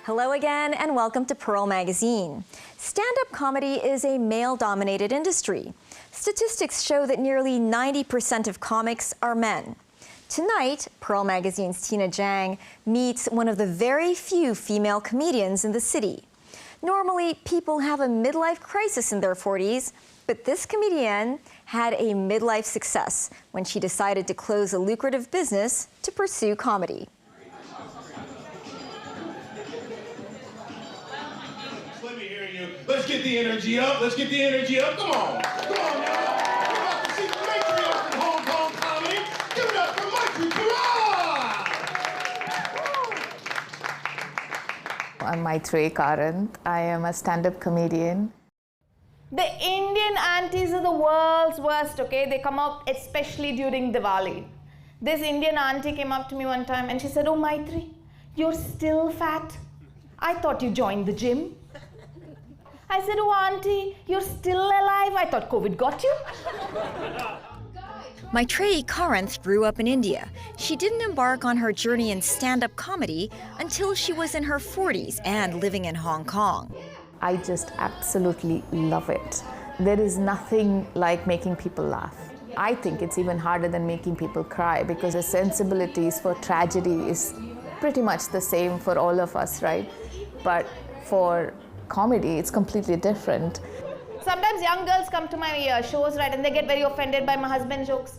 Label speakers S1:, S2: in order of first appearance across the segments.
S1: Hello again and welcome to Pearl Magazine. Stand-up comedy is a male-dominated industry. Statistics show that nearly 90% of comics are men. Tonight, Pearl Magazine's Tina Jang meets one of the very few female comedians in the city. Normally, people have a midlife crisis in their 40s, but this comedian had a midlife success when she decided to close a lucrative business to pursue comedy.
S2: Let me hear you. Let's get the energy up. Let's get the energy up. Come on. Come on, y'all. We're about to see the matriarch from Hong Kong comedy. Give it up for Maitri.
S3: I'm Maitri Karanth. I am a stand-up comedian.
S4: The Indian aunties are the world's worst, okay? They come up especially during Diwali. This Indian auntie came up to me one time and she said, "Oh, Maitri, you're still fat. I thought you joined the gym." I said, "Oh, auntie, you're still alive. I thought COVID got you."
S1: Maitri Karanth grew up in India. She didn't embark on her journey in stand-up comedy until she was in her 40s and living in Hong Kong.
S3: I just absolutely love it. There is nothing like making people laugh. I think it's even harder than making people cry because the sensibilities for tragedy is pretty much the same for all of us, right? But for comedy, it's completely different.
S4: Sometimes young girls come to my shows, right, and they get very offended by my husband's jokes.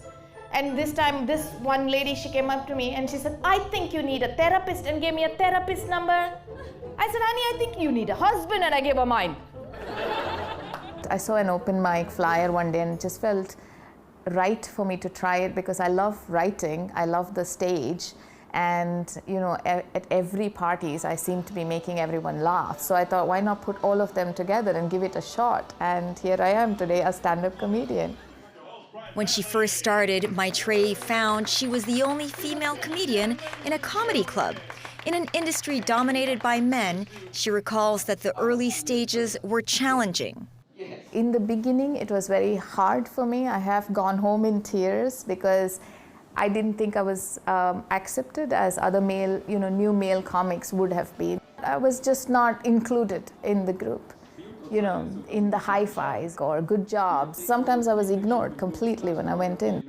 S4: And this time, this one lady, she came up to me and she said, "I think you need a therapist," and gave me a therapist number. I said, "Honey, I think you need a husband," and I gave her mine.
S3: I saw an open mic flyer one day and it just felt right for me to try it because I love writing, I love the stage, and you know, at every parties I seem to be making everyone laugh. So I thought, why not put all of them together and give it a shot? And here I am today, a stand-up comedian.
S1: When she first started, Maitri found she was the only female comedian in a comedy club. In an industry dominated by men, she recalls that the early stages were challenging.
S3: In the beginning, it was very hard for me. I have gone home in tears because I didn't think I was accepted as other male, new male comics would have been. I was just not included in the group, in the hi-fis or good jobs. Sometimes I was ignored completely when I went in.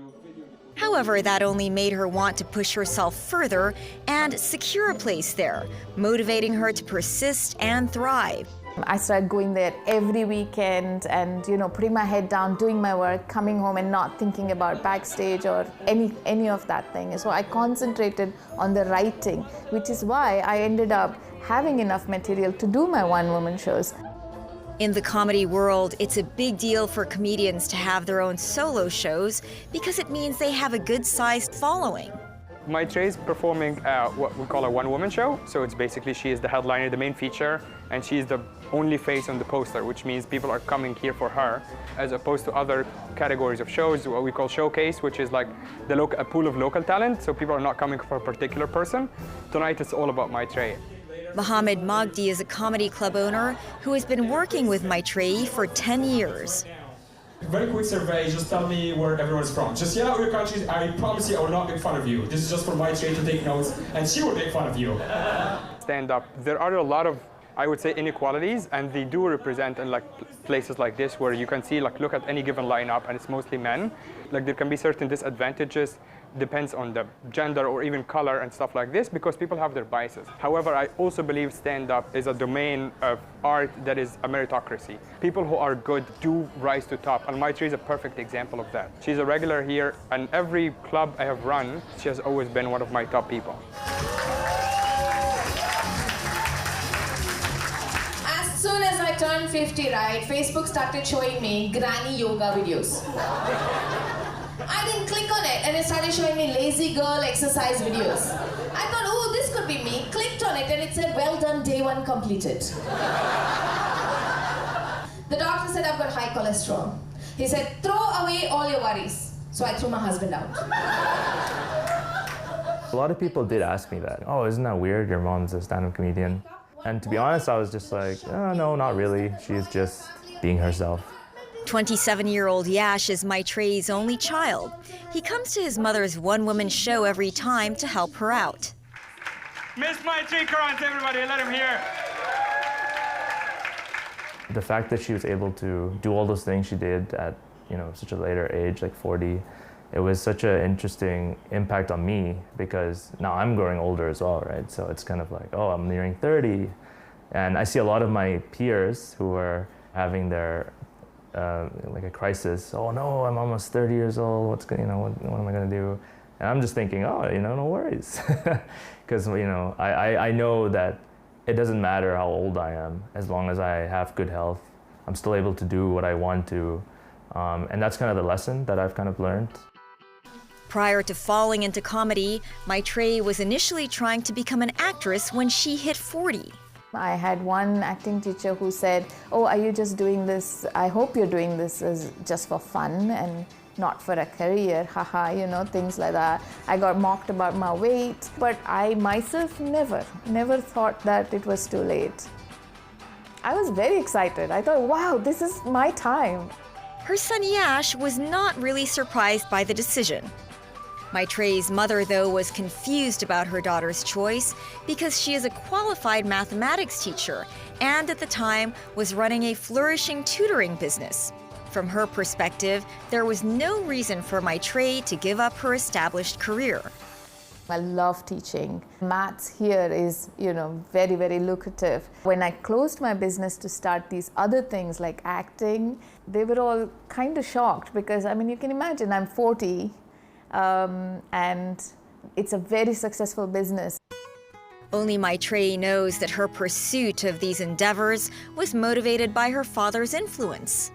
S1: However, that only made her want to push herself further and secure a place there, motivating her to persist and thrive.
S3: I started going there every weekend and, putting my head down, doing my work, coming home and not thinking about backstage or any of that thing. So I concentrated on the writing, which is why I ended up having enough material to do my one-woman shows.
S1: In the comedy world, it's a big deal for comedians to have their own solo shows because it means they have a good-sized following.
S5: Maitri is performing what we call a one-woman show. So it's basically she is the headliner, the main feature, and she's the only face on the poster, which means people are coming here for her, as opposed to other categories of shows, what we call showcase, which is like a pool of local talent, so people are not coming for a particular person. Tonight it's all about Maitri.
S1: Mohammed Magdi is a comedy club owner who has been working with Maitri for 10 years.
S6: Very quick survey, just tell me where everyone's from. Just yell out your countries, I promise you I will not make fun of you. This is just for Maitri to take notes, and she will make fun of you.
S5: Stand up. There are a lot of, I would say, inequalities, and they do represent in places like this where you can see, look at any given lineup, and it's mostly men. There can be certain disadvantages, depends on the gender or even color and stuff like this, because people have their biases. However, I also believe stand-up is a domain of art that is a meritocracy. People who are good do rise to top, and Maitri is a perfect example of that. She's a regular here, and every club I have run, she has always been one of my top people.
S7: As soon as I turned 50, right, Facebook started showing me granny yoga videos. I didn't click on it and it started showing me lazy girl exercise videos. I thought, oh, this could be me. Clicked on it and it said, "Well done, day 1 completed." The doctor said, "I've got high cholesterol." He said, "Throw away all your worries." So I threw my husband out.
S8: A lot of people did ask me that. "Oh, isn't that weird? Your mom's a stand-up comedian." And to be honest, I was just like, "Oh, no, not really. She's just being herself."
S1: 27-year-old Yash is Maitri's only child. He comes to his mother's one-woman show every time to help her out.
S5: Miss Maitri Karant, everybody, let him hear.
S8: The fact that she was able to do all those things she did at, such a later age, like 40, it was such an interesting impact on me because now I'm growing older as well, right? So it's kind of like, oh, I'm nearing 30. And I see a lot of my peers who are having their, like a crisis. Oh no, I'm almost 30 years old. What am I gonna do? And I'm just thinking, oh, no worries. Because, I know that it doesn't matter how old I am, as long as I have good health, I'm still able to do what I want to. And that's kind of the lesson that I've kind of learned.
S1: Prior to falling into comedy, Maitreyi was initially trying to become an actress when she hit 40.
S3: I had one acting teacher who said, oh, are you just doing this? I hope you're doing this as just for fun and not for a career, haha, things like that. I got mocked about my weight, but I myself never thought that it was too late. I was very excited. I thought, wow, this is my time.
S1: Her son Yash was not really surprised by the decision. Maitreyi's mother, though, was confused about her daughter's choice because she is a qualified mathematics teacher and at the time was running a flourishing tutoring business. From her perspective, there was no reason for Maitreyi to give up her established career.
S3: I love teaching. Maths here is, very, very lucrative. When I closed my business to start these other things like acting, they were all kind of shocked because, you can imagine I'm 40 and it's a very successful business.
S1: Only Maitreyi knows that her pursuit of these endeavors was motivated by her father's influence.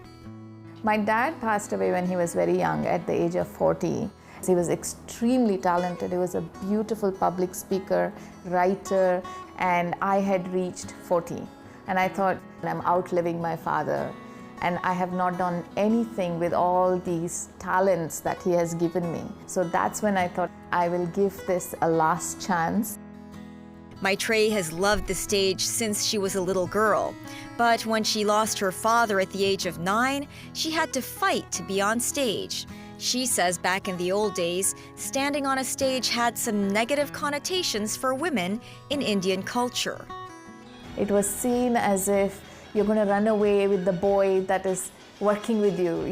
S3: My dad passed away when he was very young, at the age of 40. He was extremely talented. He was a beautiful public speaker, writer, and I had reached 40. And I thought, I'm outliving my father. And I have not done anything with all these talents that he has given me. So that's when I thought, I will give this a last chance.
S1: Maitreyi has loved the stage since she was a little girl. But when she lost her father at the age of 9, she had to fight to be on stage. She says back in the old days, standing on a stage had some negative connotations for women in Indian culture.
S3: It was seen as if you're going to run away with the boy that is working with you,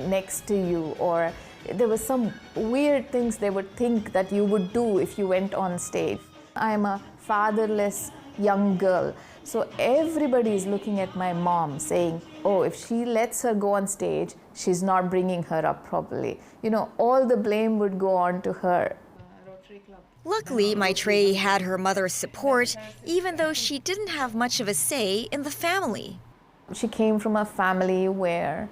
S3: next to you, or there were some weird things they would think that you would do if you went on stage. I'm a fatherless young girl, so everybody is looking at my mom saying, oh, if she lets her go on stage, she's not bringing her up properly. All the blame would go on to her.
S1: Luckily, Maitreyi had her mother's support, even though she didn't have much of a say in the family.
S3: She came from a family where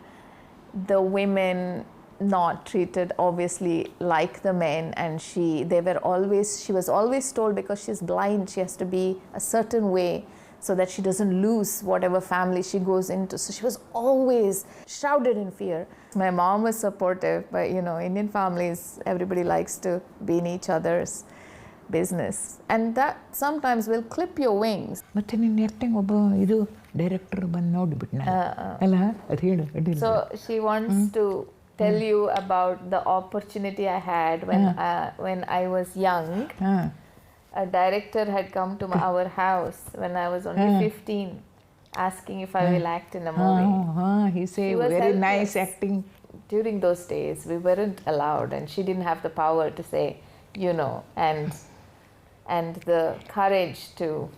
S3: the women not treated obviously like the men, and she was always told because she's blind she has to be a certain way so that she doesn't lose whatever family she goes into. So she was always shrouded in fear. My mom was supportive, but Indian families, everybody likes to be in each other's business, and that sometimes will clip your wings. So she wants to tell you about the opportunity I had when I was young. A director had come to our house when I was only 15, asking if I will act in a movie.
S9: He said very nice acting.
S3: During those days, we weren't allowed, and she didn't have the power to say, and the courage to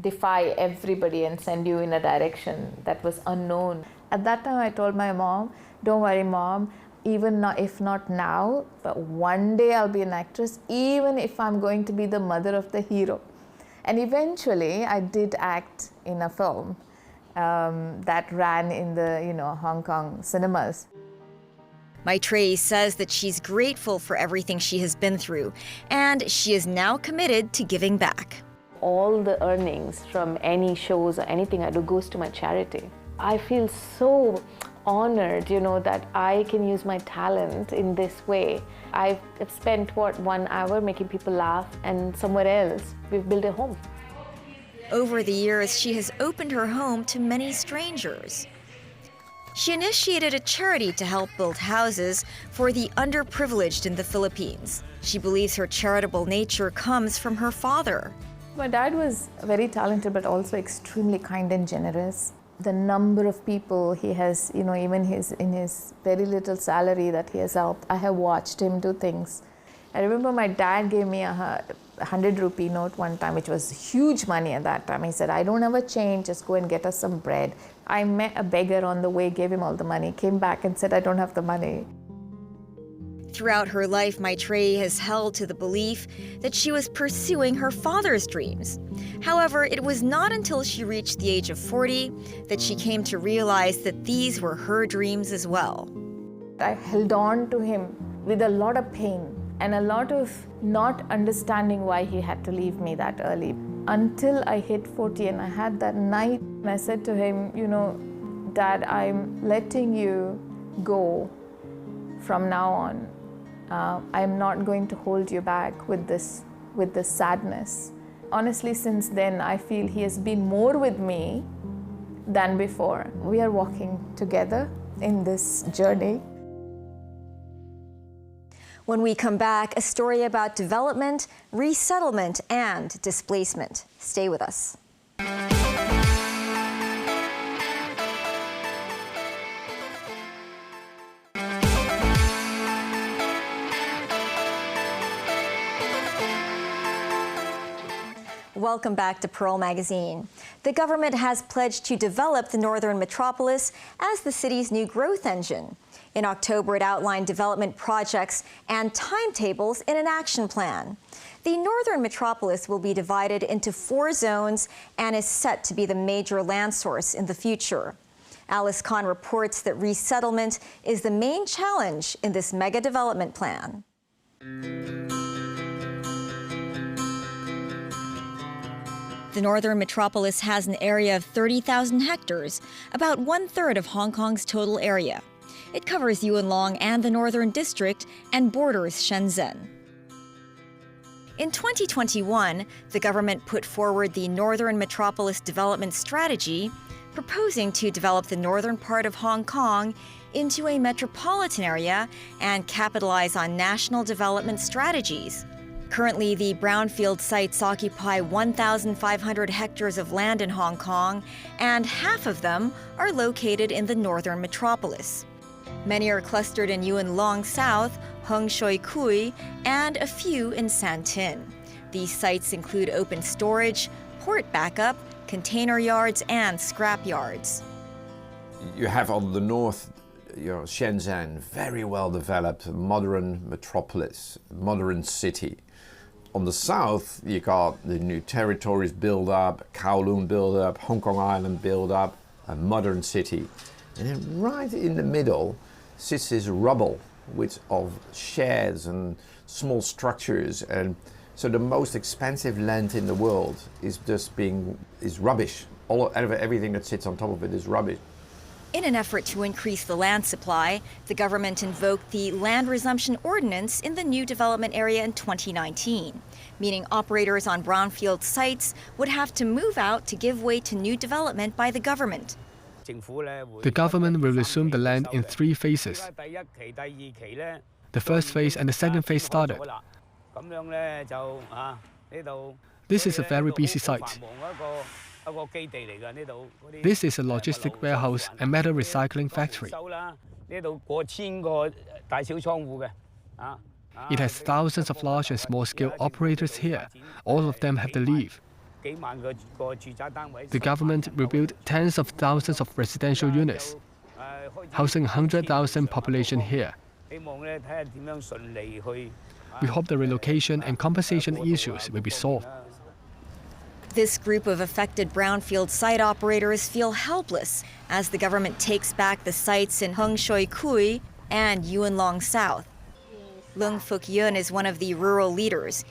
S3: defy everybody and send you in a direction that was unknown. At that time, I told my mom, don't worry, Mom, even if not now, but one day I'll be an actress, even if I'm going to be the mother of the hero. And eventually, I did act in a film that ran in the Hong Kong cinemas.
S1: Maitreyi says that she's grateful for everything she has been through, and she is now committed to giving back.
S10: All the earnings from any shows or anything I do goes to my charity. I feel so honored, that I can use my talent in this way. I've spent, 1 hour making people laugh, and somewhere else, we've built a home.
S1: Over the years, she has opened her home to many strangers. She initiated a charity to help build houses for the underprivileged in the Philippines. She believes her charitable nature comes from her father.
S3: My dad was very talented, but also extremely kind and generous. The number of people he has, even in his very little salary that he has helped, I have watched him do things. I remember my dad gave me a 100 rupee note one time, which was huge money at that time. He said, I don't have a change, just go and get us some bread. I met a beggar on the way, gave him all the money, came back and said, I don't have the money.
S1: Throughout her life, Maitreyi has held to the belief that she was pursuing her father's dreams. However, it was not until she reached the age of 40 that she came to realize that these were her dreams as well.
S3: I held on to him with a lot of pain and a lot of not understanding why he had to leave me that early. Until I hit 40 and I had that night, and I said to him, Dad, I'm letting you go from now on. I'm not going to hold you back with this sadness. Honestly, since then, I feel he has been more with me than before. We are walking together in this journey.
S1: When we come back, a story about development, resettlement, and displacement. Stay with us. Welcome back to Pearl Magazine. The government has pledged to develop the Northern Metropolis as the city's new growth engine. In October, it outlined development projects and timetables in an action plan. The Northern Metropolis will be divided into 4 zones and is set to be the major land source in the future. Alice Khan reports that resettlement is the main challenge in this mega development plan. The Northern Metropolis has an area of 30,000 hectares, about 1/3 of Hong Kong's total area. It covers Yuen Long and the Northern District and borders Shenzhen. In 2021, the government put forward the Northern Metropolis Development Strategy, proposing to develop the northern part of Hong Kong into a metropolitan area and capitalize on national development strategies. Currently, the brownfield sites occupy 1,500 hectares of land in Hong Kong, and half of them are located in the Northern Metropolis. Many are clustered in Yuen Long South, Hung Shui Kui, and a few in San Tin. These sites include open storage, port backup, container yards, and scrap yards.
S11: You have on the north, Shenzhen, very well developed, modern metropolis, modern city. On the south, you got the new territories build up, Kowloon build up, Hong Kong Island build up, a modern city. And then right in the middle sits this rubble of sheds and small structures. And so the most expensive land in the world is rubbish. Everything that sits on top of it is rubbish.
S1: In an effort to increase the land supply, the government invoked the Land Resumption Ordinance in the new development area in 2019, meaning operators on brownfield sites would have to move out to give way to new development by the government.
S12: The government will resume the land in 3 phases. The first phase and the second phase started. This is a very busy site. This is a logistic warehouse and metal recycling factory. It has thousands of large and small-scale operators here. All of them have to leave. The government will build tens of thousands of residential units, housing 100,000 population here. We hope the relocation and compensation issues will be solved.
S1: This group of affected brownfield site operators feel helpless as the government takes back the sites in Hung Shui Kui and Yuen Long South. Lung Fuk Yun is one of the rural leaders.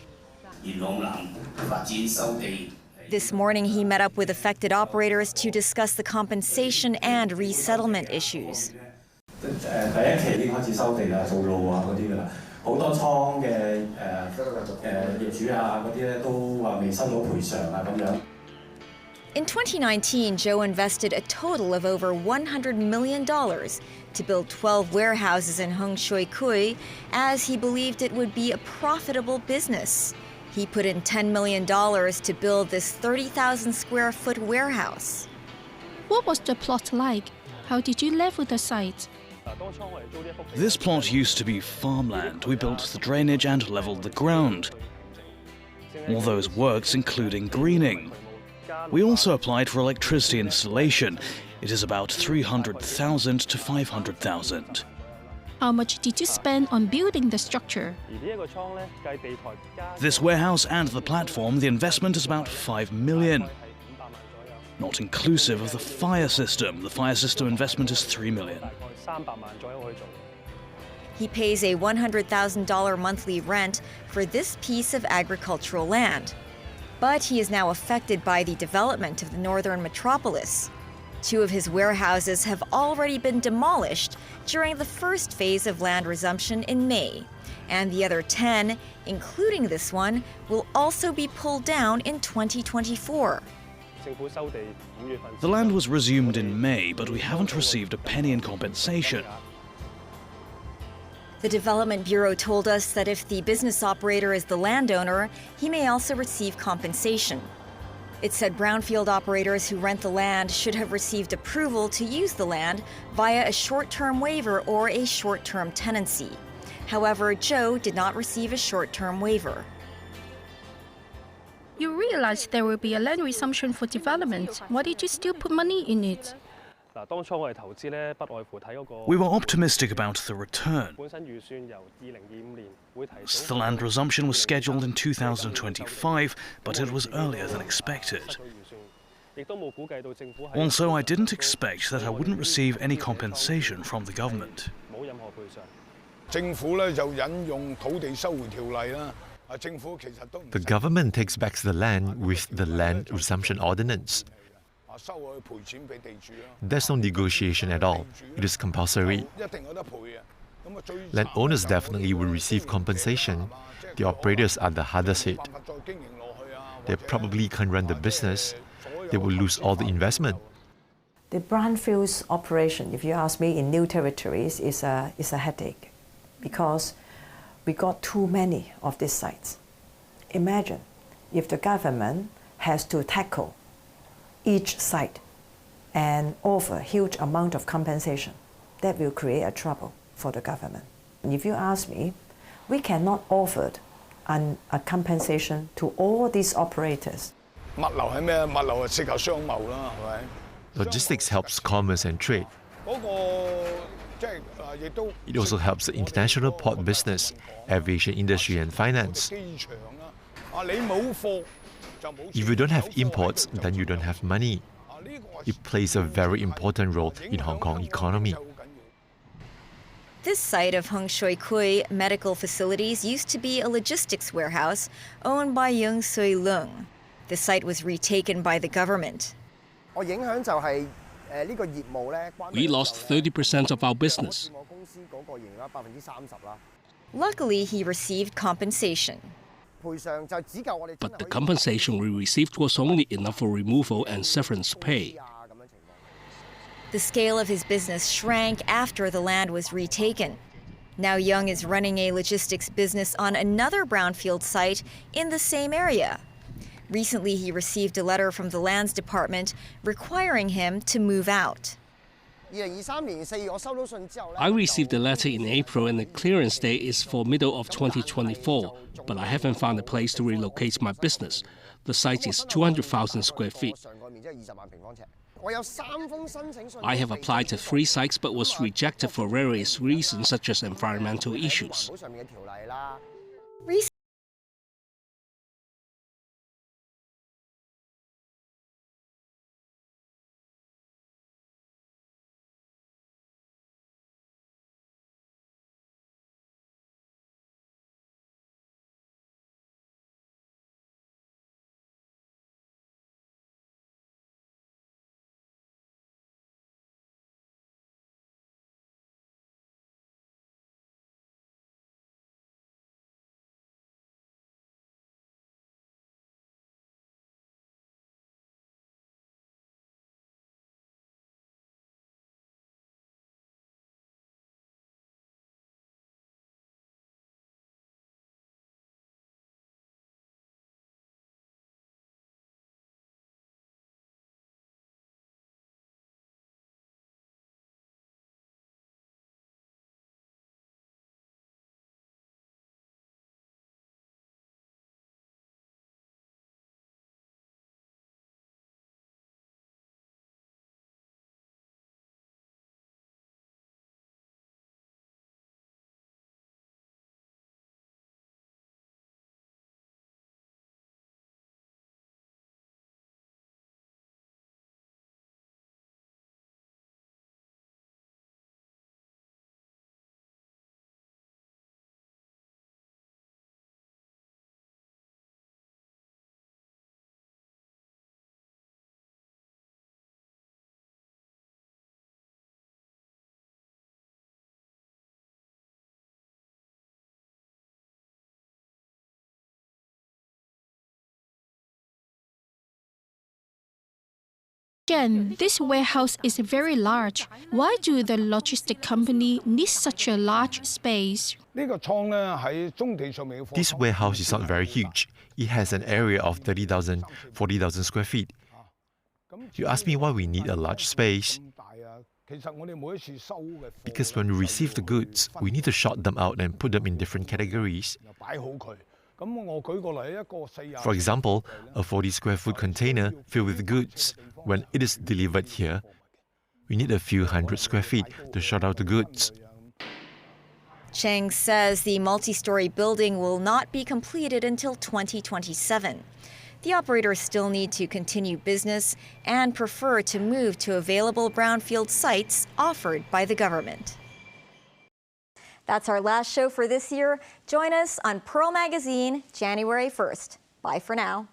S1: This morning, he met up with affected operators to discuss the compensation and resettlement issues. In 2019, Joe invested a total of over $100 million to build 12 warehouses in Hung Shui Kui, as he believed it would be a profitable business. He put in $10 million to build this 30,000 square foot warehouse.
S13: What was the plot like? How did you live with the site?
S14: This plot used to be farmland. We built the drainage and leveled the ground. All those works including greening. We also applied for electricity installation. It is about 300,000 to 500,000.
S13: How much did you spend on building the structure?
S14: This warehouse and the platform, the investment is about 5 million. Not inclusive of the fire system. The fire system investment is 3 million.
S1: He pays a $100,000 monthly rent for this piece of agricultural land. But he is now affected by the development of the Northern Metropolis. 2 of his warehouses have already been demolished during the first phase of land resumption in May. And the other 10, including this one, will also be pulled down in 2024.
S14: The land was resumed in May, but we haven't received a penny in compensation.
S1: The Development Bureau told us that if the business operator is the landowner, he may also receive compensation. It said brownfield operators who rent the land should have received approval to use the land via a short-term waiver or a short-term tenancy. However, Joe did not receive a short-term waiver.
S13: You realized there will be a land resumption for development. Why did you still put money in it?
S14: We were optimistic about the return. The land resumption was scheduled in 2025, but it was earlier than expected. Also, I didn't expect that I wouldn't receive any compensation from the government.
S15: The government takes back the land with the Land Resumption Ordinance. There's no negotiation at all. It is compulsory. Landowners definitely will receive compensation. The operators are the hardest hit. They probably can't run the business. They will lose all the investment.
S16: The brownfields operation, if you ask me, in new territories is a headache because we got too many of these sites. Imagine if the government has to tackle each site and offer a huge amount of compensation. That will create a trouble for the government. And if you ask me, we cannot offer a compensation to all these operators.
S15: Logistics helps commerce and trade. It also helps the international port business, aviation industry and finance. If you don't have imports, then you don't have money. It plays a very important role in Hong Kong economy.
S1: This site of Hung Shui Kui Medical Facilities used to be a logistics warehouse owned by Yung Sui Lung. The site was retaken by the government.
S17: We lost 30% of our business.
S1: Luckily, he received compensation.
S17: But the compensation we received was only enough for removal and severance pay.
S1: The scale of his business shrank after the land was retaken. Now Young is running a logistics business on another brownfield site in the same area. Recently, he received a letter from the Lands Department requiring him to move out.
S17: I received a letter in April and the clearance date is for middle of 2024, but I haven't found a place to relocate my business. The site is 200,000 square feet. I have applied to 3 sites but was rejected for various reasons such as environmental issues.
S13: Jen, this warehouse is very large. Why do the logistic company need such a large space?
S15: This warehouse is not very huge. It has an area of 30,000, 40,000 square feet. You ask me why we need a large space? Because when we receive the goods, we need to sort them out and put them in different categories. For example, a 40 square foot container filled with goods, when it is delivered here, we need a few hundred square feet to sort out the goods.
S1: Cheng says the multi-story building will not be completed until 2027. The operators still need to continue business and prefer to move to available brownfield sites offered by the government. That's our last show for this year. Join us on Pearl Magazine, January 1st. Bye for now.